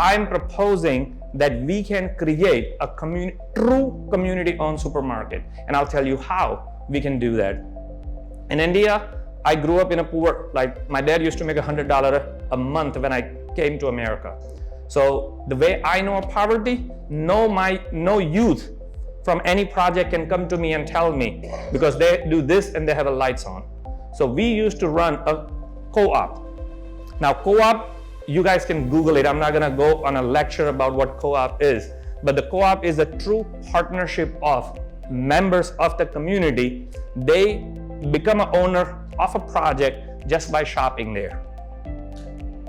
I'm proposing that we can create a true community-owned supermarket. And I'll tell you how we can do that. In India, I grew up in a poor, like my dad used to make $100 a month when I came to America. So the way I know poverty, no youth from any project can come to me and tell me, because they do this and they have the lights on. So we used to run a co-op. Now co-op, you guys can Google it. I'm not gonna go on a lecture about what co-op is, but the co-op is a true partnership of members of the community. They become an owner of a project just by shopping there.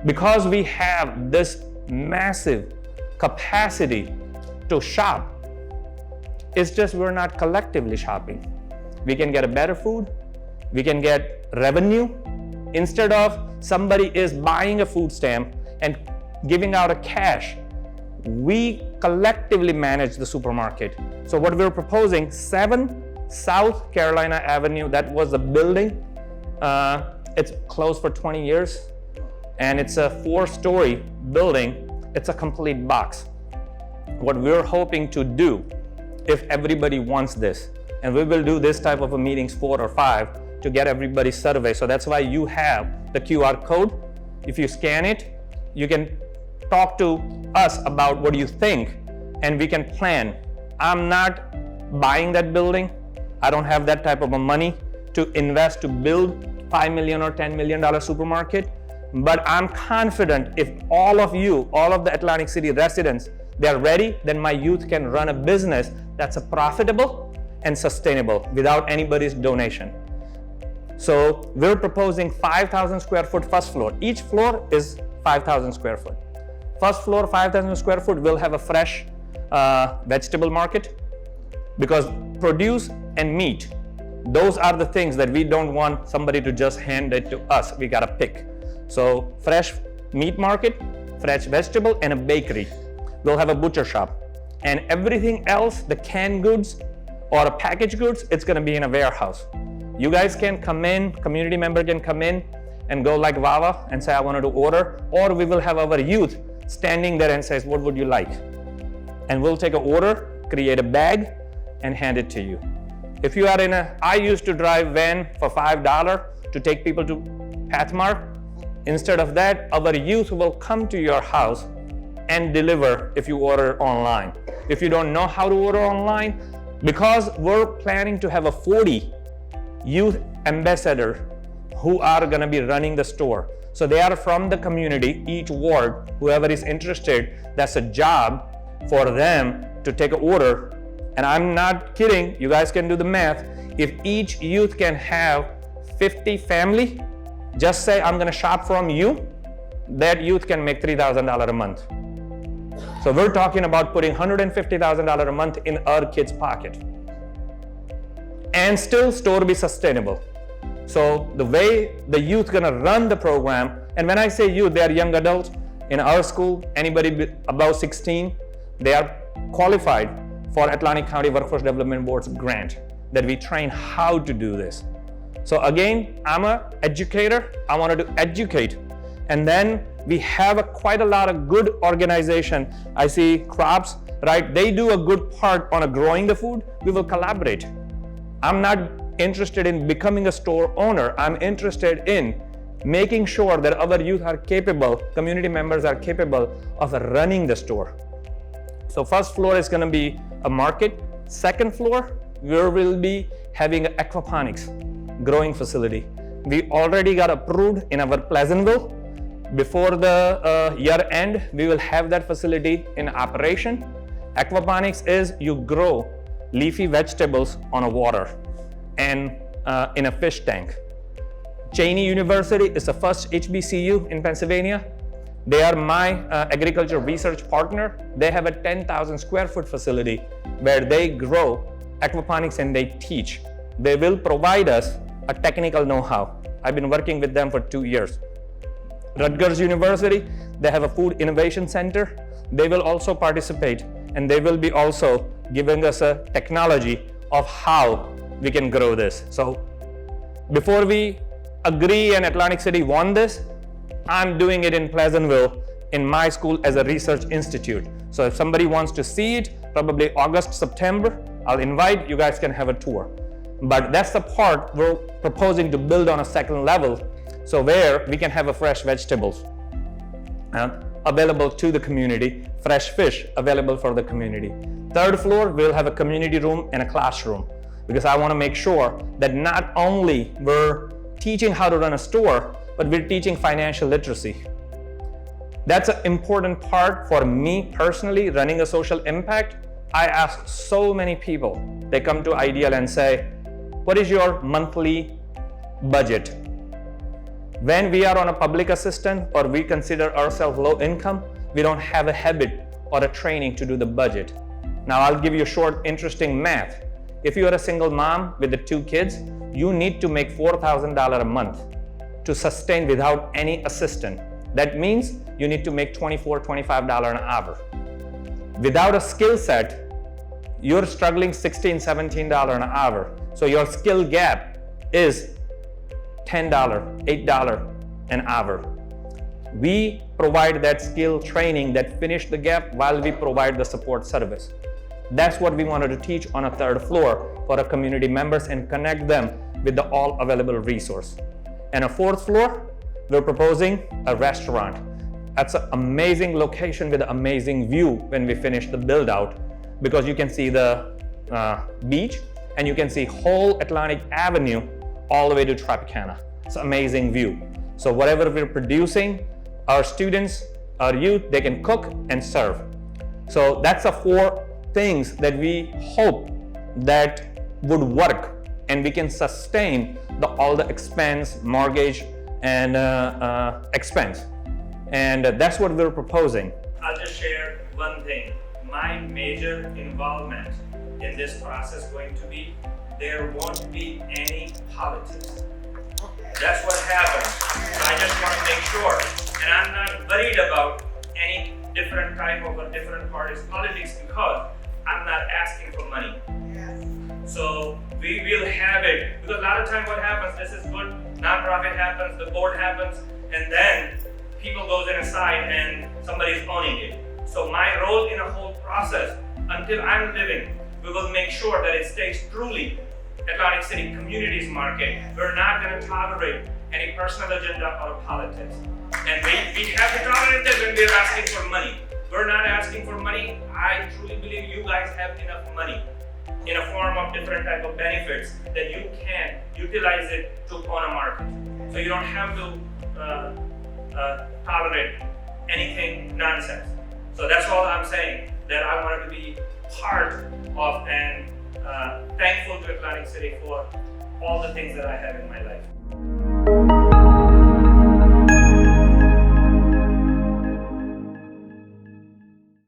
Because we have this massive capacity to shop, it's just we're not collectively shopping. We can get a better food, we can get revenue. Instead of somebody is buying a food stamp and giving out a cash, we collectively manage the supermarket. So what we're proposing, 7 South Carolina Avenue, that was a building. It's closed for 20 years and it's a 4-story building. It's a complete box. What we're hoping to do, if everybody wants this, and we will do this type of a meetings 4 or 5 to get everybody's survey. So that's why you have the QR code. If you scan it, you can talk to us about what you think and we can plan. I'm not buying that building. I don't have that type of money to invest to build $5 million or $10 million supermarket. But I'm confident if all of you, all of the Atlantic City residents, they're ready, then my youth can run a business that's profitable and sustainable without anybody's donation. So we're proposing 5,000 square foot first floor. Each floor is 5,000 square foot. First floor, 5,000 square foot, will have a fresh vegetable market, because produce and meat, those are the things that we don't want somebody to just hand it to us. We gotta pick. So fresh meat market, fresh vegetable, and a bakery. We'll have a butcher shop. And everything else, the canned goods or packaged goods, it's gonna be in a warehouse. You guys can come in, community member can come in and go like Wawa and say, I wanted to order, or we will have our youth standing there and says, what would you like? And we'll take an order, create a bag, and hand it to you. If you are I used to drive van for $5 to take people to Pathmark. Instead of that, our youth will come to your house and deliver if you order online. If you don't know how to order online, because we're planning to have a 40 youth ambassador who are gonna be running the store. So they are from the community, each ward, whoever is interested, that's a job for them to take an order. And I'm not kidding, you guys can do the math. If each youth can have 50 family, just say I'm gonna shop from you, that youth can make $3,000 a month. So we're talking about putting $150,000 a month in our kids' pocket. And still store be sustainable. So the way the youth gonna run the program, and when I say youth, they are young adults. In our school, anybody above 16, they are qualified for Atlantic County Workforce Development Board's grant that we train how to do this. So again, I'm an educator. I wanted to educate. And then we have quite a lot of good organization. I see crops, right? They do a good part on growing the food. We will collaborate. I'm not interested in becoming a store owner. I'm interested in making sure that our youth are capable, community members are capable of running the store. So first floor is gonna be a market. Second floor, we will be having an aquaponics growing facility. We already got approved in our Pleasantville. Before the year end, we will have that facility in operation. Aquaponics is you grow leafy vegetables on a water and in a fish tank. Cheney University is the first HBCU in Pennsylvania. They are my agriculture research partner. They have a 10,000 square foot facility where they grow aquaponics and they teach. They will provide us a technical know-how. I've been working with them for 2 years. Rutgers University, they have a food innovation center. They will also participate and they will be also giving us a technology of how we can grow this. So before we agree and Atlantic City won this, I'm doing it in Pleasantville in my school as a research institute. So if somebody wants to see it, probably August, September, I'll invite, you guys can have a tour. But that's the part we're proposing to build on a second level, so where we can have a fresh vegetables available to the community, fresh fish available for the community. Third floor, we'll have a community room and a classroom, because I want to make sure that not only we're teaching how to run a store, but we're teaching financial literacy. That's an important part for me personally, running a social impact. I ask so many people, they come to Ideal and say, what is your monthly budget? When we are on a public assistance or we consider ourselves low income, we don't have a habit or a training to do the budget. Now I'll give you a short, interesting math. If you are a single mom with the 2 kids, you need to make $4,000 a month to sustain without any assistant. That means you need to make $24, $25 an hour. Without a skill set, you're struggling $16, $17 an hour. So your skill gap is $10, $8 an hour. We provide that skill training that finish the gap while we provide the support service. That's what we wanted to teach on a third floor for our community members and connect them with the all available resource. And a fourth floor, we're proposing a restaurant. That's an amazing location with an amazing view when we finish the build out, because you can see the beach and you can see whole Atlantic Avenue all the way to Tropicana. It's an amazing view. So whatever we're producing, our students, our youth, they can cook and serve. So that's the 4 things that we hope that would work, and we can sustain all the expense, mortgage, and expense. And that's what we're proposing. I'll just share one thing. My major involvement in this process going to be, there won't be any politics. That's what happens. I just want to make sure, and I'm not worried about any different type of or different parties politics, because I'm not asking for money. So we will have it, because a lot of time what happens, this is good, nonprofit happens, the board happens, and then people goes in aside and somebody's owning it. So my role in a whole process, until I'm living, we will make sure that it stays truly Atlantic City Communities Market. We're not going to tolerate any personal agenda or politics. And we have to tolerate that when we're asking for money. We're not asking for money. I truly believe you guys have enough money in a form of different type of benefits that you can utilize it to own a market. So you don't have to tolerate anything nonsense. So that's all I'm saying, that I wanted to be part of, and thankful to Atlantic City for all the things that I have in my life.